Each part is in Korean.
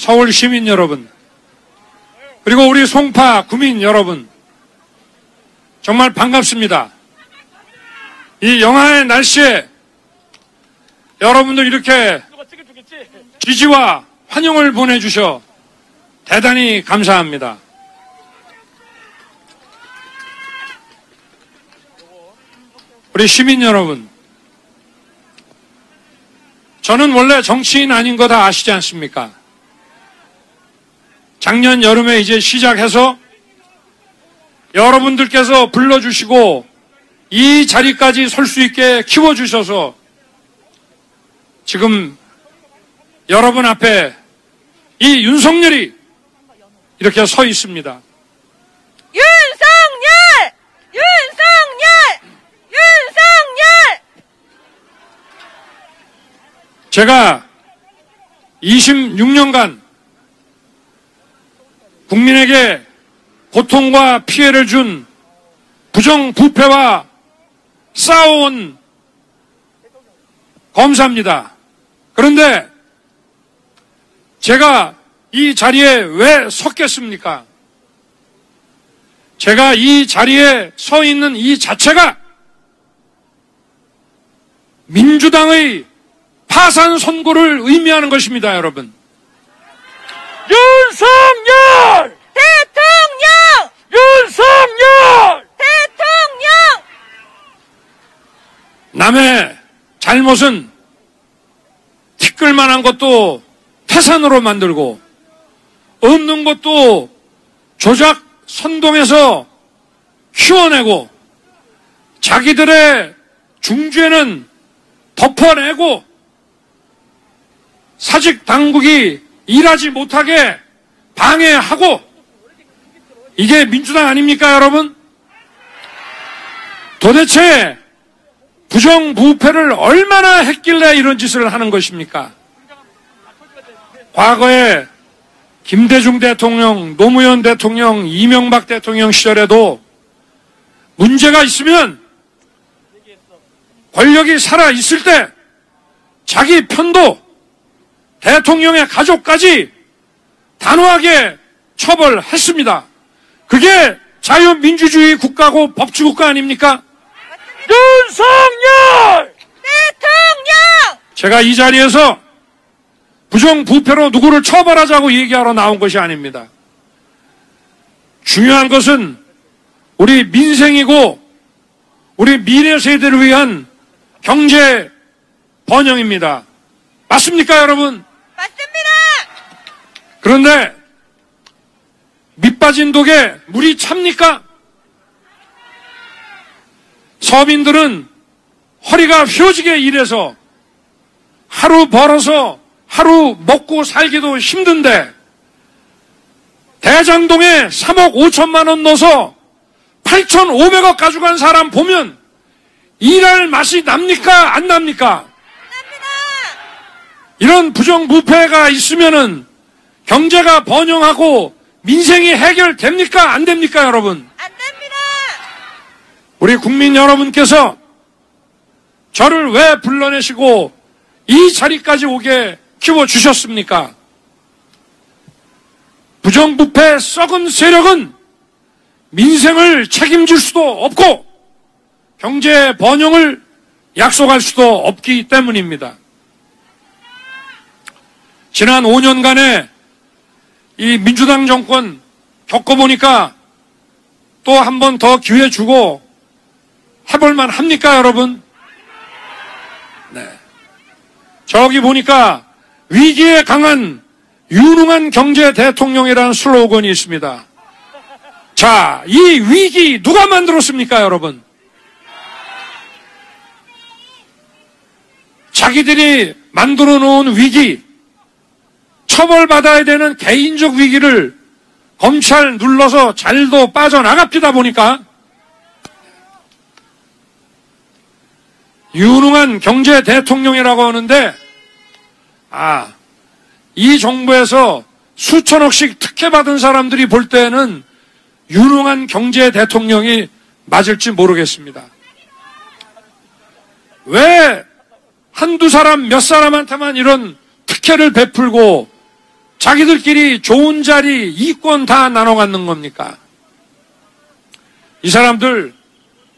서울 시민 여러분, 그리고 우리 송파 구민 여러분, 정말 반갑습니다. 이 영하의 날씨에 여러분들 이렇게 지지와 환영을 보내주셔 대단히 감사합니다. 우리 시민 여러분, 저는 원래 정치인 아닌 거 다 아시지 않습니까? 작년 여름에 이제 시작해서 여러분들께서 불러주시고 이 자리까지 설 수 있게 키워주셔서 지금 여러분 앞에 이 윤석열이 이렇게 서 있습니다. 윤석열! 윤석열! 윤석열! 제가 26년간 국민에게 고통과 피해를 준 부정부패와 싸워온 검사입니다. 그런데 제가 이 자리에 왜 섰겠습니까? 제가 이 자리에 서 있는 이 자체가 민주당의 파산 선고를 의미하는 것입니다, 여러분. 윤석열! 대통령! 윤석열! 대통령! 남의 잘못은 티끌만한 것도 태산으로 만들고 없는 것도 조작 선동해서 키워내고 자기들의 중죄는 덮어내고 사직 당국이 일하지 못하게 방해하고, 이게 민주당 아닙니까, 여러분? 도대체 부정부패를 얼마나 했길래 이런 짓을 하는 것입니까? 과거에 김대중 대통령, 노무현 대통령, 이명박 대통령 시절에도 문제가 있으면 권력이 살아있을 때 자기 편도 대통령의 가족까지 단호하게 처벌했습니다. 그게 자유민주주의 국가고 법치국가 아닙니까? 윤석열! 대통령! 제가 이 자리에서 부정부패로 누구를 처벌하자고 얘기하러 나온 것이 아닙니다. 중요한 것은 우리 민생이고 우리 미래 세대를 위한 경제 번영입니다. 맞습니까, 여러분? 맞습니다! 그런데 밑 빠진 독에 물이 찹니까? 서민들은 허리가 휘어지게 일해서 하루 벌어서 하루 먹고 살기도 힘든데 대장동에 3억 5천만 원 넣어서 8,500억 가져간 사람 보면 일할 맛이 납니까? 안 납니까? 이런 부정부패가 있으면은 경제가 번영하고 민생이 해결됩니까? 안 됩니까, 여러분? 안 됩니다! 우리 국민 여러분께서 저를 왜 불러내시고 이 자리까지 오게 키워주셨습니까? 부정부패 썩은 세력은 민생을 책임질 수도 없고 경제 번영을 약속할 수도 없기 때문입니다. 지난 5년간의 이 민주당 정권 겪어보니까 또 한 번 더 기회 주고 해볼만 합니까, 여러분? 네. 저기 보니까 위기에 강한 유능한 경제 대통령이라는 슬로건이 있습니다. 자, 이 위기 누가 만들었습니까, 여러분? 자기들이 만들어 놓은 위기, 처벌받아야 되는 개인적 위기를 검찰 눌러서 잘도 빠져나갑니다 보니까 유능한 경제 대통령이라고 하는데, 이 정부에서 수천억씩 특혜받은 사람들이 볼 때는 유능한 경제 대통령이 맞을지 모르겠습니다. 왜 한두 사람, 몇 사람한테만 이런 특혜를 베풀고 자기들끼리 좋은 자리, 이권 다 나눠 갖는 겁니까? 이 사람들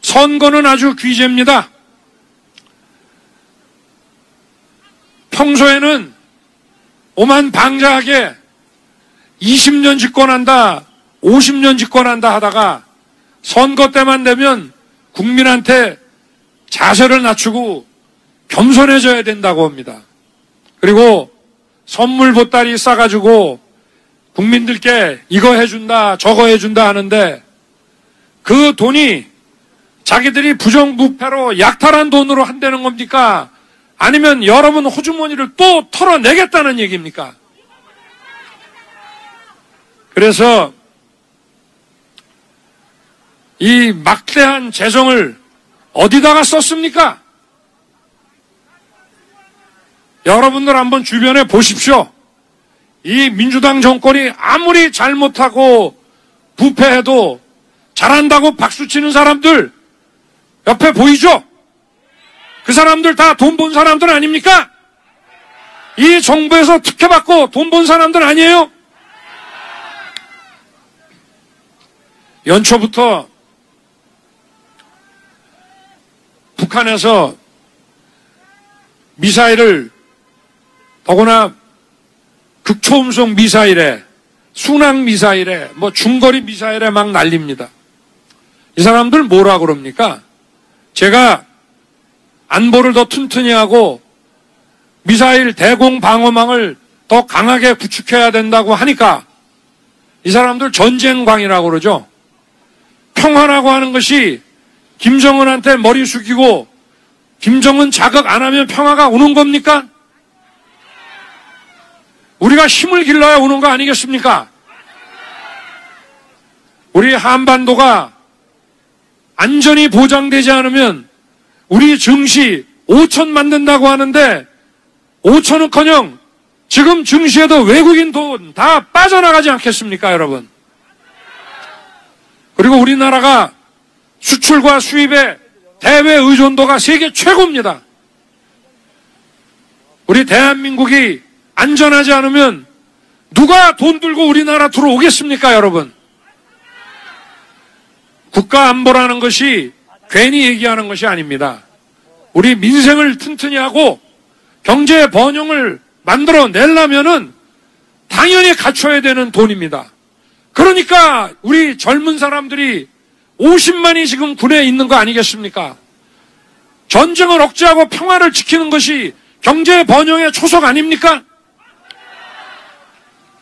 선거는 아주 귀재입니다. 평소에는 오만방자하게 20년 집권한다, 50년 집권한다 하다가 선거 때만 되면 국민한테 자세를 낮추고 겸손해져야 된다고 합니다. 그리고 선물 보따리 싸가지고 국민들께 이거 해준다, 저거 해준다 하는데 그 돈이 자기들이 부정부패로 약탈한 돈으로 한다는 겁니까? 아니면 여러분 호주머니를 또 털어내겠다는 얘기입니까? 그래서 이 막대한 재정을 어디다가 썼습니까? 여러분들 한번 주변에 보십시오. 이 민주당 정권이 아무리 잘못하고 부패해도 잘한다고 박수치는 사람들 옆에 보이죠? 그 사람들 다 돈 본 사람들 아닙니까? 이 정부에서 특혜받고 돈 본 사람들 아니에요? 연초부터 북한에서 미사일을 더구나 극초음속 미사일에 순항 미사일에 뭐 중거리 미사일에 막 날립니다. 이 사람들 뭐라 그럽니까? 제가 안보를 더 튼튼히 하고 미사일 대공 방어망을 더 강하게 구축해야 된다고 하니까 이 사람들 전쟁광이라고 그러죠. 평화라고 하는 것이 김정은한테 머리 숙이고 김정은 자극 안 하면 평화가 오는 겁니까? 우리가 힘을 길러야 오는 거 아니겠습니까? 우리 한반도가 안전이 보장되지 않으면 우리 증시 5천 만든다고 하는데 5천은커녕 지금 증시에도 외국인 돈 다 빠져나가지 않겠습니까, 여러분? 그리고 우리나라가 수출과 수입의 대외 의존도가 세계 최고입니다. 우리 대한민국이 안전하지 않으면 누가 돈 들고 우리나라 들어오겠습니까, 여러분? 국가 안보라는 것이 괜히 얘기하는 것이 아닙니다. 우리 민생을 튼튼히 하고 경제 번영을 만들어 내려면은 당연히 갖춰야 되는 돈입니다. 그러니까 우리 젊은 사람들이 50만이 지금 군에 있는 거 아니겠습니까? 전쟁을 억제하고 평화를 지키는 것이 경제 번영의 초석 아닙니까?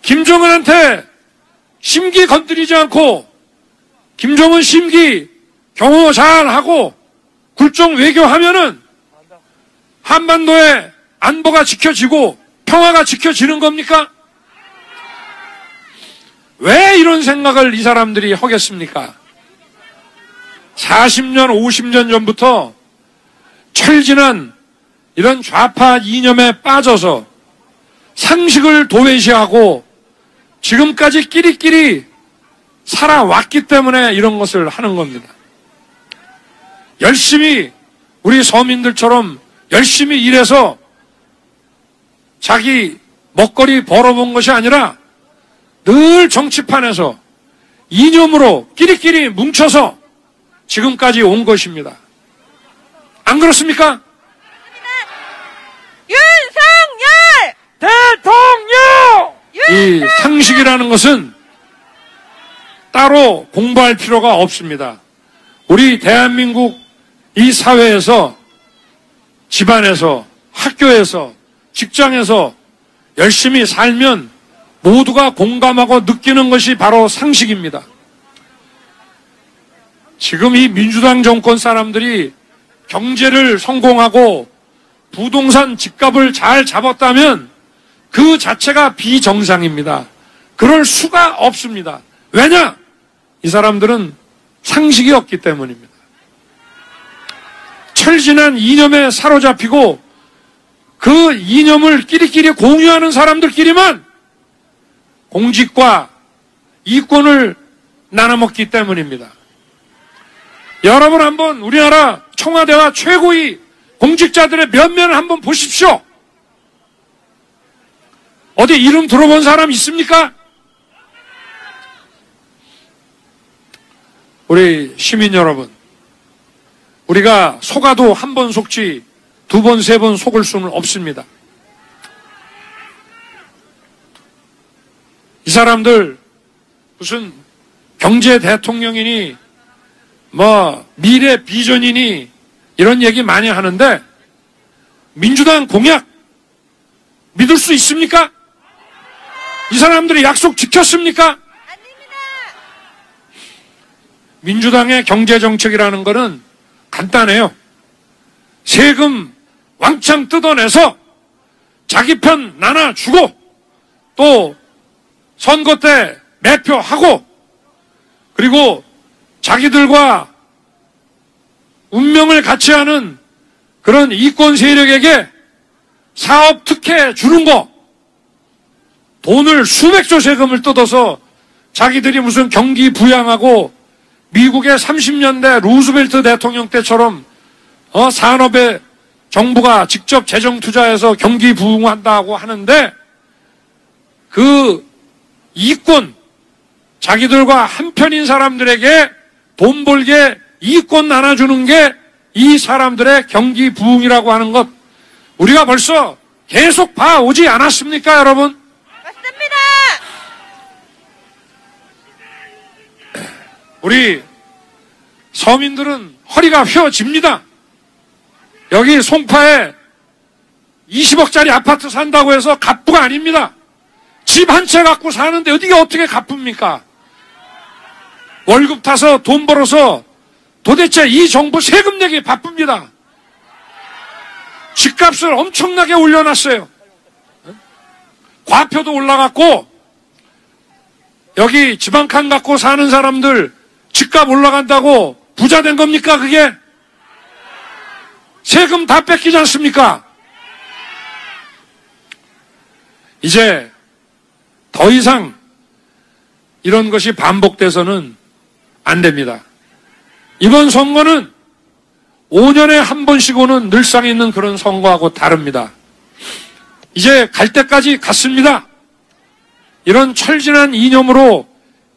김정은한테 심기 건드리지 않고 김정은 심기 경호 잘하고 굴종 외교하면은 한반도의 안보가 지켜지고 평화가 지켜지는 겁니까? 왜 이런 생각을 이 사람들이 하겠습니까? 40년, 50년 전부터 철진한 이런 좌파 이념에 빠져서 상식을 도외시하고 지금까지 끼리끼리 살아왔기 때문에 이런 것을 하는 겁니다. 열심히 우리 서민들처럼 열심히 일해서 자기 먹거리 벌어본 것이 아니라 늘 정치판에서 이념으로 끼리끼리 뭉쳐서 지금까지 온 것입니다. 안 그렇습니까? 윤석열! 대통령! 이 상식이라는 것은 따로 공부할 필요가 없습니다. 우리 대한민국 이 사회에서 집안에서 학교에서 직장에서 열심히 살면 모두가 공감하고 느끼는 것이 바로 상식입니다. 지금 이 민주당 정권 사람들이 경제를 성공하고 부동산 집값을 잘 잡았다면 그 자체가 비정상입니다. 그럴 수가 없습니다. 왜냐? 이 사람들은 상식이 없기 때문입니다. 철진한 이념에 사로잡히고 그 이념을 끼리끼리 공유하는 사람들끼리만 공직과 이권을 나눠먹기 때문입니다. 여러분 한번 우리나라 청와대와 최고위 공직자들의 면면을 한번 보십시오. 어디 이름 들어본 사람 있습니까? 우리 시민 여러분, 우리가 속아도 한 번 속지 두 번, 세 번 속을 수는 없습니다. 이 사람들 무슨 경제 대통령이니 미래 비전이니 이런 얘기 많이 하는데 민주당 공약 믿을 수 있습니까? 이 사람들이 약속 지켰습니까? 아닙니다. 민주당의 경제정책이라는 거는 간단해요. 세금 왕창 뜯어내서 자기 편 나눠주고 또 선거 때 매표하고 그리고 자기들과 운명을 같이 하는 그런 이권 세력에게 사업 특혜 주는 거, 돈을 수백조 세금을 뜯어서 자기들이 무슨 경기 부양하고 미국의 30년대 루즈벨트 대통령 때처럼 산업에 정부가 직접 재정 투자해서 경기 부흥한다고 하는데 그 이권, 자기들과 한편인 사람들에게 돈 벌게 이권 나눠주는 게 이 사람들의 경기 부흥이라고 하는 것, 우리가 벌써 계속 봐오지 않았습니까, 여러분? 맞습니다. 우리 서민들은 허리가 휘어집니다. 여기 송파에 20억짜리 아파트 산다고 해서 갑부가 아닙니다. 집 한 채 갖고 사는데 어디가 어떻게 갑부입니까? 월급 타서 돈 벌어서 도대체 이 정부 세금 내기 바쁩니다. 집값을 엄청나게 올려놨어요. 과표도 올라갔고 여기 지방칸 갖고 사는 사람들 집값 올라간다고 부자 된 겁니까 그게? 세금 다 뺏기지 않습니까? 이제 더 이상 이런 것이 반복돼서는 안 됩니다. 이번 선거는 5년에 한 번씩 오는 늘상 있는 그런 선거하고 다릅니다. 이제 갈 때까지 갔습니다. 이런 철진한 이념으로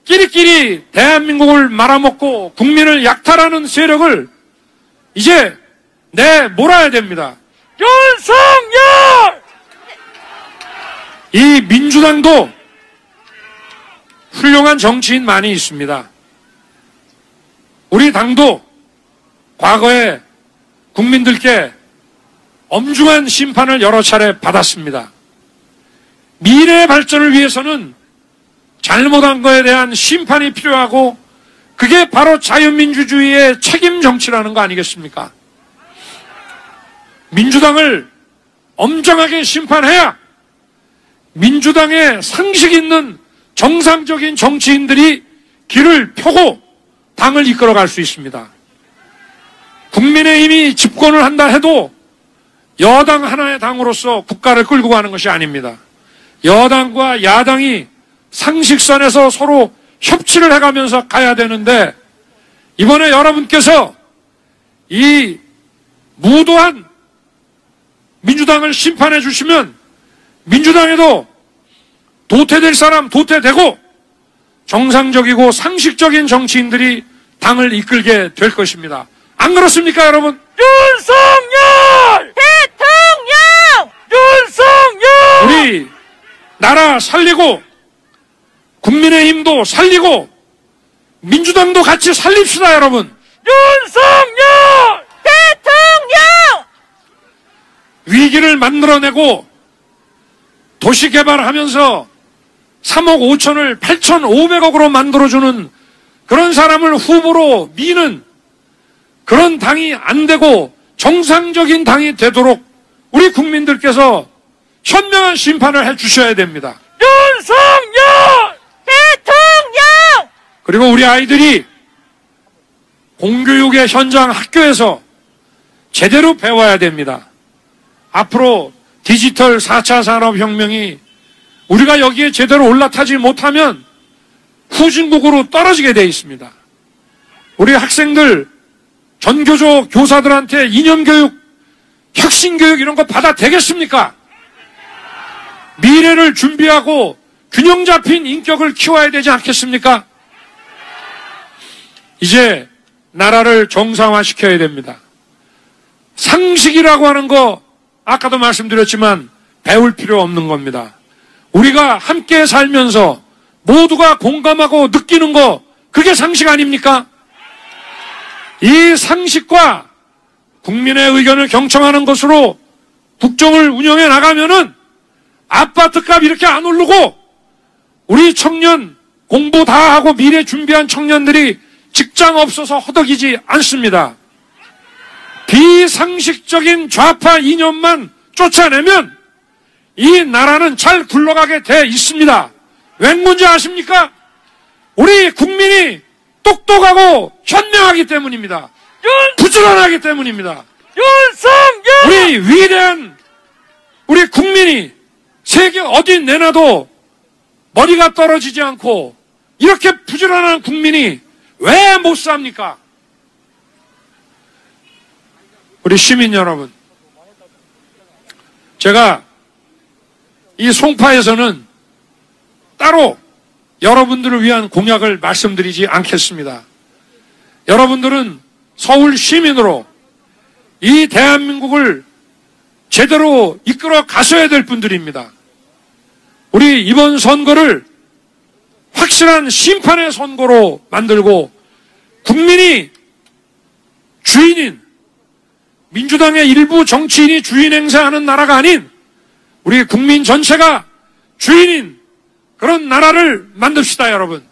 끼리끼리 대한민국을 말아먹고 국민을 약탈하는 세력을 이제 내몰아야 됩니다. 윤석열! 이 민주당도 훌륭한 정치인 많이 있습니다. 우리 당도 과거에 국민들께 엄중한 심판을 여러 차례 받았습니다. 미래의 발전을 위해서는 잘못한 거에 대한 심판이 필요하고 그게 바로 자유민주주의의 책임 정치라는 거 아니겠습니까? 민주당을 엄정하게 심판해야 민주당의 상식 있는 정상적인 정치인들이 길을 펴고 당을 이끌어갈 수 있습니다. 국민의힘이 집권을 한다 해도 여당 하나의 당으로서 국가를 끌고 가는 것이 아닙니다. 여당과 야당이 상식선에서 서로 협치를 해가면서 가야 되는데 이번에 여러분께서 이 무도한 민주당을 심판해 주시면 민주당에도 도태될 사람 도태되고 정상적이고 상식적인 정치인들이 당을 이끌게 될 것입니다. 안 그렇습니까, 여러분? 윤석열! 대통령! 윤석열! 우리 나라 살리고 국민의힘도 살리고 민주당도 같이 살립시다, 여러분. 윤석열! 대통령! 위기를 만들어내고 도시개발하면서 3억 5천을 8,500억으로 만들어주는 그런 사람을 후보로 미는 그런 당이 안 되고 정상적인 당이 되도록 우리 국민들께서 현명한 심판을 해주셔야 됩니다. 윤석열! 대통령! 그리고 우리 아이들이 공교육의 현장 학교에서 제대로 배워야 됩니다. 앞으로 디지털 4차 산업혁명이 우리가 여기에 제대로 올라타지 못하면 후진국으로 떨어지게 되어 있습니다. 우리 학생들 전교조 교사들한테 이념교육, 혁신교육 이런 거 받아 되겠습니까? 미래를 준비하고 균형 잡힌 인격을 키워야 되지 않겠습니까? 이제 나라를 정상화시켜야 됩니다. 상식이라고 하는 거 아까도 말씀드렸지만 배울 필요 없는 겁니다. 우리가 함께 살면서 모두가 공감하고 느끼는 거 그게 상식 아닙니까? 이 상식과 국민의 의견을 경청하는 것으로 국정을 운영해 나가면은 아파트값 이렇게 안 오르고 우리 청년 공부 다 하고 미래 준비한 청년들이 직장 없어서 허덕이지 않습니다. 비상식적인 좌파 이념만 쫓아내면 이 나라는 잘 굴러가게 돼 있습니다. 왜 문제 아십니까? 우리 국민이 똑똑하고 현명하기 때문입니다. 부지런하기 때문입니다. 윤석열! 우리 위대한 우리 국민이 세계 어디 내놔도 머리가 떨어지지 않고 이렇게 부지런한 국민이 왜 못 삽니까? 우리 시민 여러분, 제가 이 송파에서는 따로 여러분들을 위한 공약을 말씀드리지 않겠습니다. 여러분들은 서울 시민으로 이 대한민국을 제대로 이끌어 가셔야 될 분들입니다. 우리 이번 선거를 확실한 심판의 선거로 만들고 국민이 주인인, 민주당의 일부 정치인이 주인 행사하는 나라가 아닌 우리 국민 전체가 주인인 그런 나라를 만듭시다, 여러분.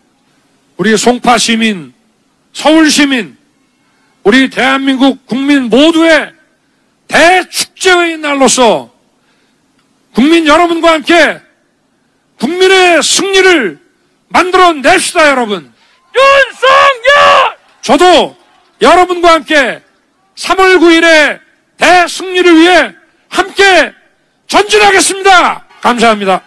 우리 송파 시민, 서울 시민, 우리 대한민국 국민 모두의 대축제의 날로서 국민 여러분과 함께 국민의 승리를 만들어냅시다, 여러분. 윤석열! 저도 여러분과 함께 3월 9일의 대승리를 위해 함께 전진하겠습니다. 감사합니다.